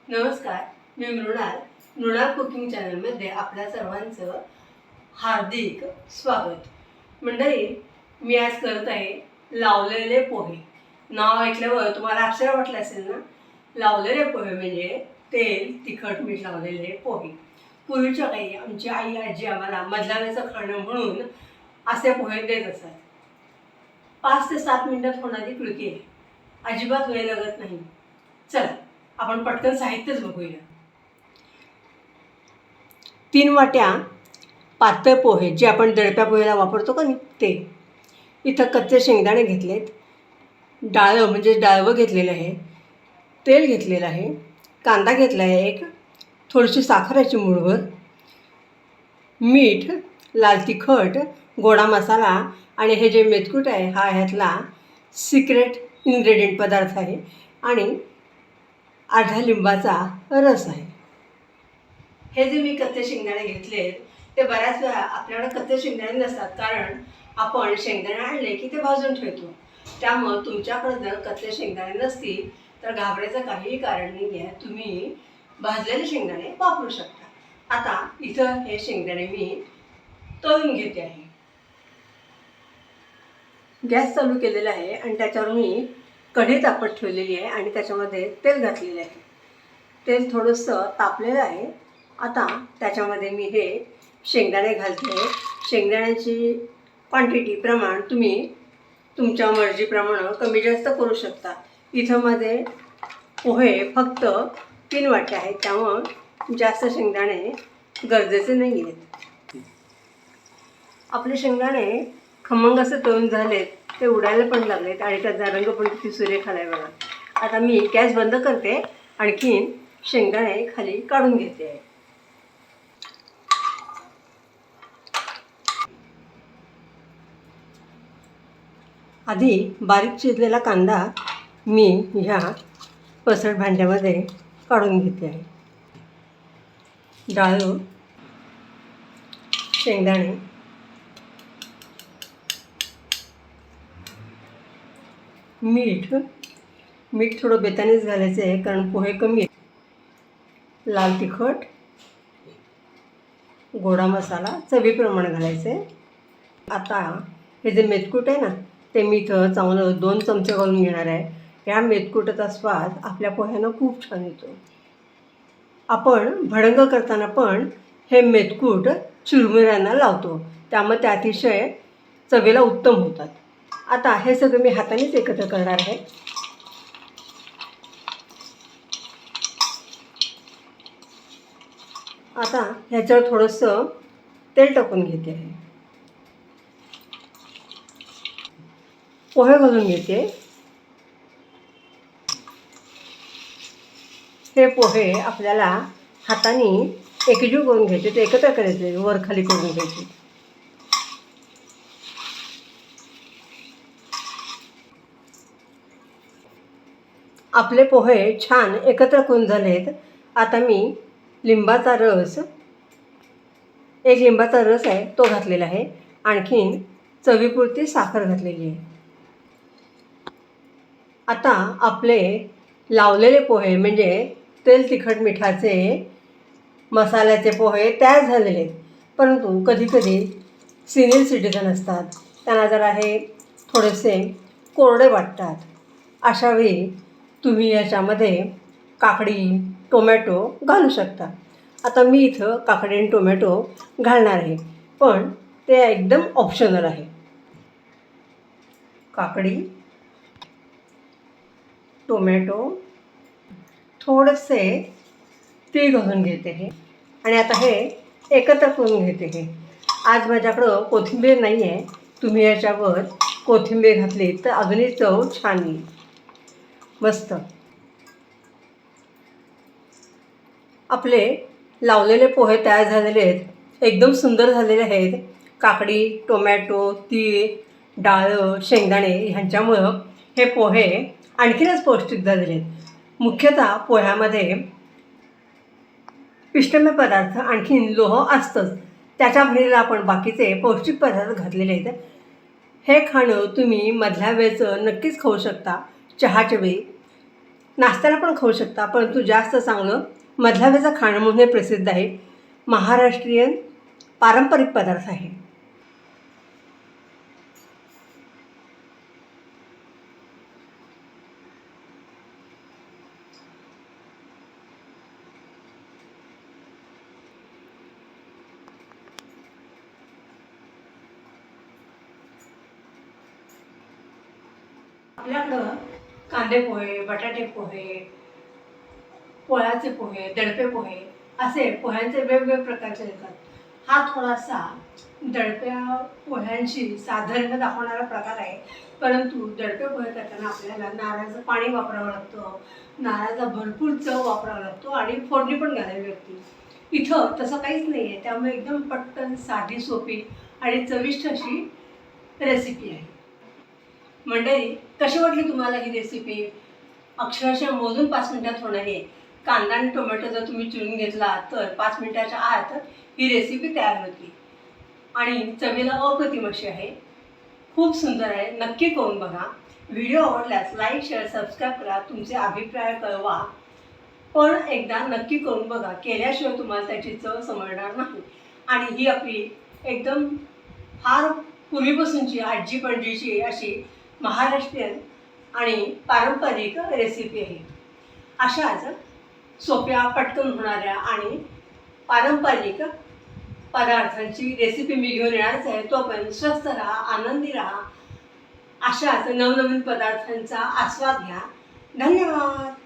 नमस्कार, मी मृणाल कुकिंग चॅनलमध्ये आपल्या सर्वांचं हार्दिक स्वागत। मंडळी, मी आज करत आहे लावलेले पोहे। नाव ऐकल्यावर तुम्हाला आश्चर्य वाटलं असेल ना। लावलेले पोहे म्हणजे तेल तिखट मीठ लावलेले पोहे। पूर्वीच्या काही आमची आई आजी आम्हाला मधल्याचं खाणं म्हणून असे पोहे देत असतात। 5 ते 7 मिनिटात होणारी कृती आहे, अजिबात वेळ लागत नाही। चला आपण पटकन साहित्यच बघूया। 3 वाट्या पातळ पोहे जे आपण दडप्या पोहेला वापरतो का ते। इथं कच्चे शेंगदाणे घेतलेत, डाळं म्हणजे डाळवं घेतलेलं आहे, तेल घेतलेलं आहे, कांदा घेतला आहे एक, थोडीशी साखराची मूठभर, मीठ, लाल तिखट, गोडा मसाला आणि हे जे मेथकूट आहे हा ह्यातला सिक्रेट इन्ग्रेडियंट पदार्थ आहे आणि अर्धा लिंबाचा रस आहे। हे जे मी कच्चे शेंगदाणे घेतले ते बऱ्याच वेळा आपल्याकडे कच्चे शेंगदाणे नसतात, कारण आपण शेंगदाणे आणले की ते भाजून ठेवतो। त्यामुळे तुमच्याकडे जर कच्चे शेंगदाणे नसतील तर घाबरायचं काहीही कारण नाही आहे, तुम्ही भाजलेले शेंगदाणे वापरू शकता। आता इथं हे शेंगदाणे मी तळून घेते आहे। गॅस चालू केलेला आहे आणि त्याच्यावर मी कढई तापत ठेवलेली आहे आणि त्याच्यामध्ये तेल घातलेले आहे। तेल थोडंसं तापलेलं आहे। आता त्याच्यामध्ये मी हे शेंगदाणे घालते। शेंगदाण्याची क्वांटिटी प्रमाण तुम्ही तुमच्या मर्जीप्रमाणे कमी जास्त करू शकता। इथं मध्ये पोहे फक्त 3 वाट्या आहेत, त्यामुळं जास्त शेंगदाणे गरजेचे नाही आहेत। आपले शेंगदाणे खमंग असे तळून झालेत, ते उडायला पण लागलेत आणि त्याचा रंग पण किती सुरेख आलाय बघा। आता मी गॅस बंद करते, आणखीन शेंगदाणे खाली काढून घेते आहे। आधी बारीक चिरलेला कांदा मी ह्या पसरट भांड्यामध्ये काढून घेते आहे। डाळ, शेंगदाणे, मीठ थोडं बेतानेच घालायचं आहे कारण पोहे कमी आहेत। लाल तिखट, गोडा मसाला चवीप्रमाणे घालायचं आहे। आता हे जे मेथकूट आहे ना ते मी इथं चांगलं 2 चमचे घालून घेणार आहे। या मेथकुटाचा स्वाद आपल्या पोह्यांना खूप छान येतो। आपण भडंग करताना पण हे मेथकूट चुरमुऱ्यांना लावतो, त्यामुळे ते अतिशय चवीला उत्तम होतात। आता हे सगळं मी हातानेच एकत्र करणार आहे। आता ह्याच्यावर थोडंसं तेल टाकून घेते आहे, पोहे घालून घेते। हे पोहे आपल्याला हाताने एकजीव करून घ्यायचे, ते एकत्र करायचे, वर खाली करून घ्यायचे। आपले पोहे छान एकत्र करून झालेत। आता मी लिंबाचा रस, 1 लिंबाचा रस आहे तो घातलेला आहे, आणखीन चवीपुरती साखर घातलेली आहे। आता आपले लावलेले पोहे म्हणजे तेल तिखट मिठाचे मसाल्याचे पोहे तयार झालेले आहेत। परंतु कधीकधी सिनियर सिटिझन असतात, त्यांना जरा हे थोडेसे कोरडे वाटतात। अशावेळी तुम्ही याच्यामध्ये काकडी, टोमॅटो घालू शकता। आता मी इथं काकडी आणि टोमॅटो घालणार आहे, पण ते एकदम ऑप्शनल आहे। काकडी, टोमॅटो, थोडेसे तीळ घालून घेते हे आणि आता हे एकत्र करून घेते हे। आज माझ्याकडं कोथिंबीर नाही आहे, तुम्ही याच्यावर कोथिंबीर घातली तर अजूनही चव छान येईल। मस्त आपले लावलेले पोहे तयार झालेले आहेत, एकदम सुंदर झालेले आहेत। काकडी, टोमॅटो, तीळ, डाळ, शेंगदाणे ह्यांच्यामुळं हे पोहे आणखीनच पौष्टिक झालेले आहेत। मुख्यतः पोह्यामध्ये पिष्टमय पदार्थ आणखीन लोह असतंच, त्याच्या बहिणीला आपण बाकीचे पौष्टिक पदार्थ घातलेले आहेत। हे खाणं तुम्ही मधल्या वेळेचं नक्कीच खाऊ शकता, चहाच्या वेळी। नाश्त्याला पण खाऊ शकता, परंतु जास्त चांगलं मधल्यावेळचं खाणं म्हणून हे प्रसिद्ध आहे. महाराष्ट्रीयन पारंपरिक पदार्थ आहे. आपल्याकडं कांदे पोहे, बटाटे पोहे, पोळ्याचे पोहे, दडपे पोहे असे पोह्यांचे वेगवेगळे प्रकारचे येतात. हा थोडासा दडप्या पोह्यांशी साधर्म्य दाखवणारा प्रकार आहे, परंतु दडपे पोहे करताना आपल्याला नारळाचं पाणी वापरावं लागतं, नारळाचा भरपूर चव वापरावा लागतो आणि फोडणी पण घालावी लागते. इथं तसं काहीच नाही आहे, त्यामुळे एकदम पटकन, साधी, सोपी आणि चविष्ट अशी रेसिपी आहे. मंडळी, कशी वाटली तुम्हाला ही रेसिपी? अक्षरशः मोजून 5 मिनिटात होणारी आहे. कांदा आणि टोमॅटो जर तुम्ही चिरून घेतला तर 5 मिनिटाच्या आत ही रेसिपी तयार होती आणि चवीला अप्रतिम अशी आहे. खूप सुंदर आहे. नक्की करून बघा. व्हिडिओ आवडल्यास लाईक, शेअर, सबस्क्राईब करा. तुमचे अभिप्राय कळवा. पण एकदा नक्की करून बघा. केल्याशिवाय तुम्हाला त्याची चव समजणार नाही. आणि ही आपली एकदम फार पूर्वीपासूनची आजी पणजीची अशी महाराष्ट्रीयन आणि पारंपरिक रेसिपी आहे. अशाच सोप्या, पटकन होणाऱ्या आणि पारंपरिक पदार्थांची रेसिपी मी घेऊन येणारच आहे. तोपर्यंत स्वस्थ राहा, आनंदी राहा. अशाच नवनवीन पदार्थांचा आस्वाद घ्या. धन्यवाद.